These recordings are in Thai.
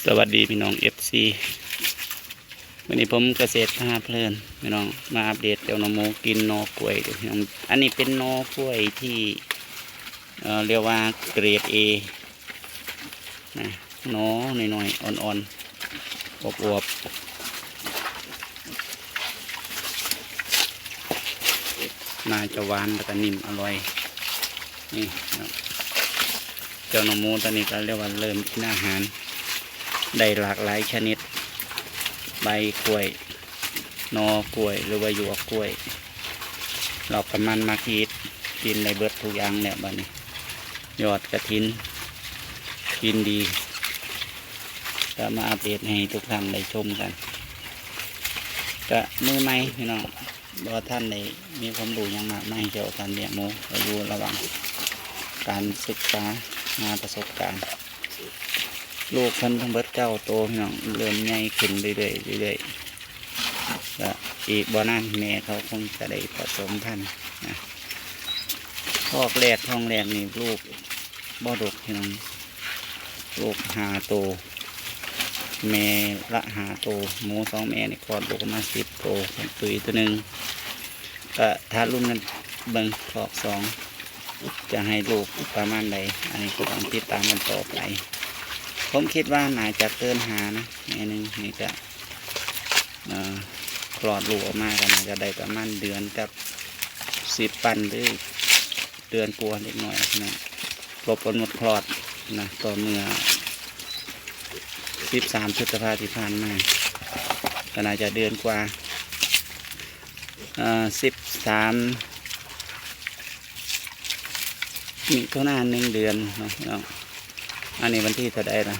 สวัสดีพี่น้องFC วันนี้ผมเกษตรพาเพลินพี่น้องมาอัปเดตเจ้าหน่อหมูกินหน่อกล้วยพี่น้องอันนี้เป็นหน่อกล้วยที่เรียกว่าเกรด A นะหน่อหน่อยๆอ่อนๆอวบๆน่าจะหวานแล้วก็นิ่มอร่อยนี่เจ้าหน่อหมูตอนนี้ก็เรียกว่าเริ่มกินอาหารได้หลากหลายชนิดใบกล้วยนอกล้วยหรือว่าหยวกกล้วยหลอกประมาณมากีดกินในเบิดทุกอย่างเนี่ยบ้านี้ยอดกระถินกินดีจะมาอัปเดตให้ทุกท่านได้ชมกันก็มือใหม่พี่น้องบ่ท่านได้มีความรู้ยังมากไม่เกี่ยวกับการเลี้ยงหมูก็อยู่ระหว่างการศึกษางานประสบการณ์ลูกพันธุ์ทั้งเบิดเก้าโตพี่น้องเริ่มใหญ่ขึ้นเรื่อยๆก็อีกบ่นานแม่เขาคงจะได้ผสมพันธุ์นะท้องแรกนี่ลูกบ่ดกพี่น้องลูก5 โตแม่ละ5 โตหมู2 แม่นี่คลอดลูกมา10 โตตุยตัวหนึ่งก็ถ้ารุ่นนั้นเบิ่งคลอก2จะให้ลูกประมาณใดอันนี้ก็ต้องติดตามกันต่อไปผมคิดว่าน่าจะเกินหานะแม่หนึ่งนี่จะคลอดลูกออกมากันจะได้ประมาณเดือนกับ10 ปันหรือเดือนกว่าเล็กน้อยนะครบกำหนดคลอดนะต่อเมื่อ13 พฤษภาคมที่ผ่านมาก็น่าจะเดือนกว่า13มิถุนายน1 เดือนเนาะอันนี้วันที่เท่าใดนะ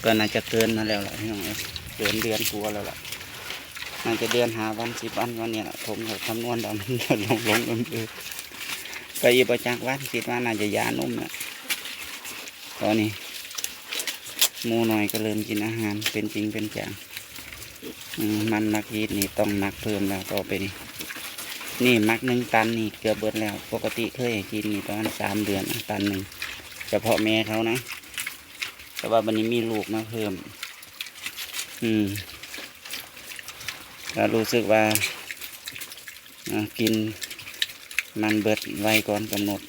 ก็น่าจะเกินมาแล้วแหละพี่น้องเกินเดือนกว่าแล้วล่ะน่าจะเดือนหาวัน10 วันวันนี้ผมก็คำนวณได้มันลงไปอีกประจักษ์วันคิดว่าน่าจะยานุ่มนะตอนนี้หมูหน่อยก็เริ่มกินอาหารเป็นจริงเป็นจังมันมักยีดนี่ต้องมักเพิ่มแล้วต่อไปนี่มัก1 ตันนี่เกือบเบิดแล้วปกติเคยกินนี่ประมาณ3 เดือนตันหนึ่งเฉพาะแม่เขานะแต่ว่าวันนี้มีลูกมาเพิ่มก็รู้สึกว่ากินมันเบิดไวก่อนกำหนด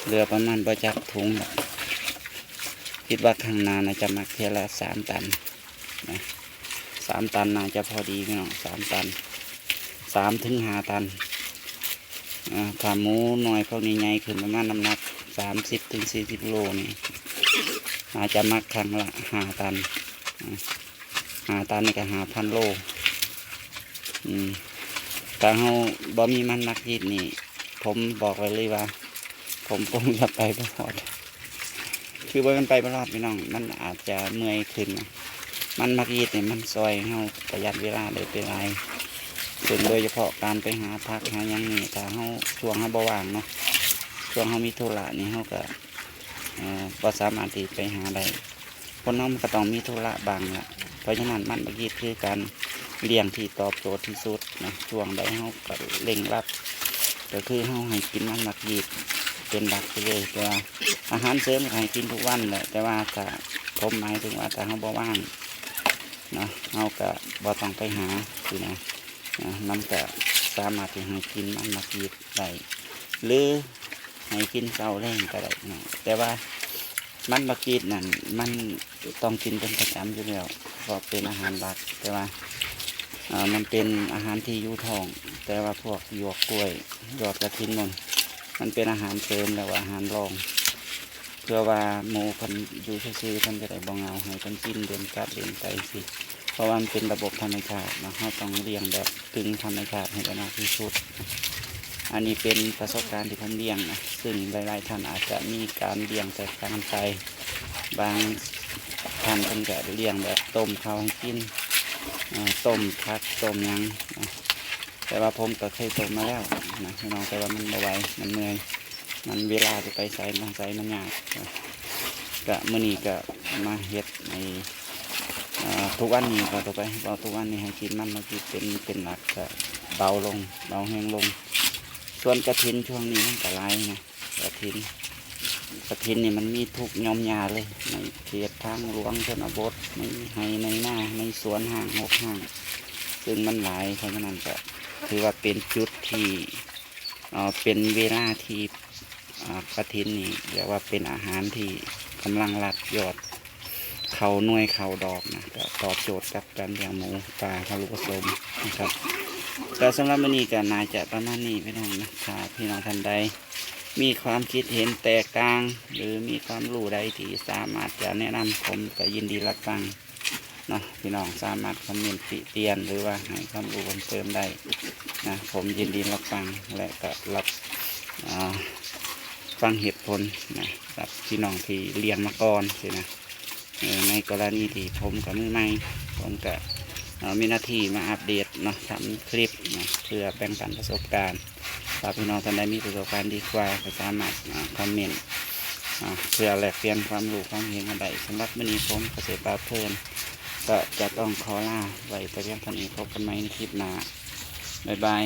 เหลือประมาณประจักษ์ถุงคิดว่าข้างหน้าน่าจะมักเท่าละ3 ตันนะ3 ตันน่าจะพอดีพี่น้อง3 ตัน3 ถึง 5 ตันถ้าหมูน้อยพวกนี้ใหญ่ขึ้นประมาณน้ำหนัก30 ถึง 40 โลนี่อาจจะมักครั้งละ5 ตัน5 ตันนี่ก็5,000 โลแต่เราบ่มีมันนักยีดนี่ผมบอกไว้เลยว่าผมคงจะไปไม่รอดคือว่ามันไปไม่รอดพี่น้องมันอาจจะเมื่อยขึ้นมันมักยีดเนี่ยมันซอยเราประหยัดเวลาได้เป็นไรส่วนโดยเฉพาะการไปหาพักหายังนี่ถ้าเราช่วงเราบ่ว่างเนาะช่วงเรามีธุระนี่เราก็บ่สามารถที่ไปหาได้คนน้องก็ต้องมีธุระบางละเพราะฉะนั้นมันมักยีดคือการเลี้ยงที่ตอบโจทย์ที่สุดนะช่วงใดเราก็เร่งรัดก็คือเราให้กินมันมักยีดเป็นหลักไปเลยแต่ว่าอาหารเสริมให้กินทุกวันแหละแต่ว่าถ้าผมหมายถึงว่าถ้าเราบ่ว่างเนาะเราก็บ่ต้องไปหาคือนะมันก็สามารถที่ให้กินมันมักยีดได้หรือให้กินเช้าแรงก็ได้นะแต่ว่ามันมักยีดนั่นมันต้องกินเป็นประจำอยู่แล้วเพราะเป็นอาหารหลักแต่ว่ามันเป็นอาหารที่อยู่ท้องแต่ว่าพวกหยวกกล้วยยอดกระถินมันเป็นอาหารเสริมแล้วอาหารรองเพื่อว่าหมูพันอยู่ซื่อๆพันจะได้บ่เหงาให้พันกินเดือนกัดเดือนไตสิเพราะว่ามันเป็นระบบธรรมชาตินะเราต้องเลี้ยงแบบกึ่งธรรมชาติให้ได้มากที่สุดอันนี้เป็นประสบการณ์ที่ผมเลี้ยงนะซึ่งหลายๆท่านอาจจะมีการเลี้ยงแตกต่างกันไปบางท่านเพิ่นจะเลี้ยงแบบต้มข้าวให้กินต้มผักต้มยังแต่ว่าผมก็เคยต้มมาแล้วนะพี่น้องแต่ว่ามันบ่ไหวมันเมื่อยมันเวลาจะไปใส่มันใส่มันยากก็มื้อนี้ก็มาเฮ็ดในทุกวันนี้ก็ต่อไปเราทุกวันนี้ให้กินมันมากินเป็นหลักก็เบาลงเบาแห้งลงส่วนกระถินช่วงนี้มันก็ไล่นะกระถิน กฐินนี่มันมีทุกยอมยาเลยในเขตทางหลวงชนบทในไฮในหน้าในสวนห่างหกห่างซึ่งมันหลายเพราะฉะนั้นก็ถือว่าเป็นจุดที่เป็นเวลาที่กฐินนี่เรียกว่าเป็นอาหารที่กำลังรัดยอดเขาหน่วยเขาดอกนะก็ตอบโจทย์กับการเลี้ยงหมูปลาพาลูกผสมนะครับแต่สำหรับวันนี้ก็น่าจะประมาณนี้พี่น้องนะถ้าพี่น้องท่านใดมีความคิดเห็นแตกต่าง หรือมีความรู้ใดที่สามารถจะแนะนำผมก็ยินดีรับฟังเนาะพี่น้องสามารถคอมเมนต์ติเตียนหรือว่าให้ความรู้เพิ่มเติมได้นะผมยินดีรับฟังและก็รับฟังเหตุผลนะครับพี่น้องที่เรียนมาก่อนสินะในกรณีที่ผมกับมือใหม่ผมก็มีหน้าที่มาอัปเดตเนาะทำคลิปนะเพื่อแบ่งปันประสบการณ์ถ้าพี่น้องท่านใดมีประสบการณ์ดีกว่าก็สามารถคอมเมนต์เพื่อแลกเปลี่ยนความรู้ความเห็นกันได้สำหรับวันนี้ผมเกษตรปลาเพลินก็จะต้องขอลาไว้แต่เพียงเท่านี้พบกันใหม่ในคลิปหน้าบ๊ายบาย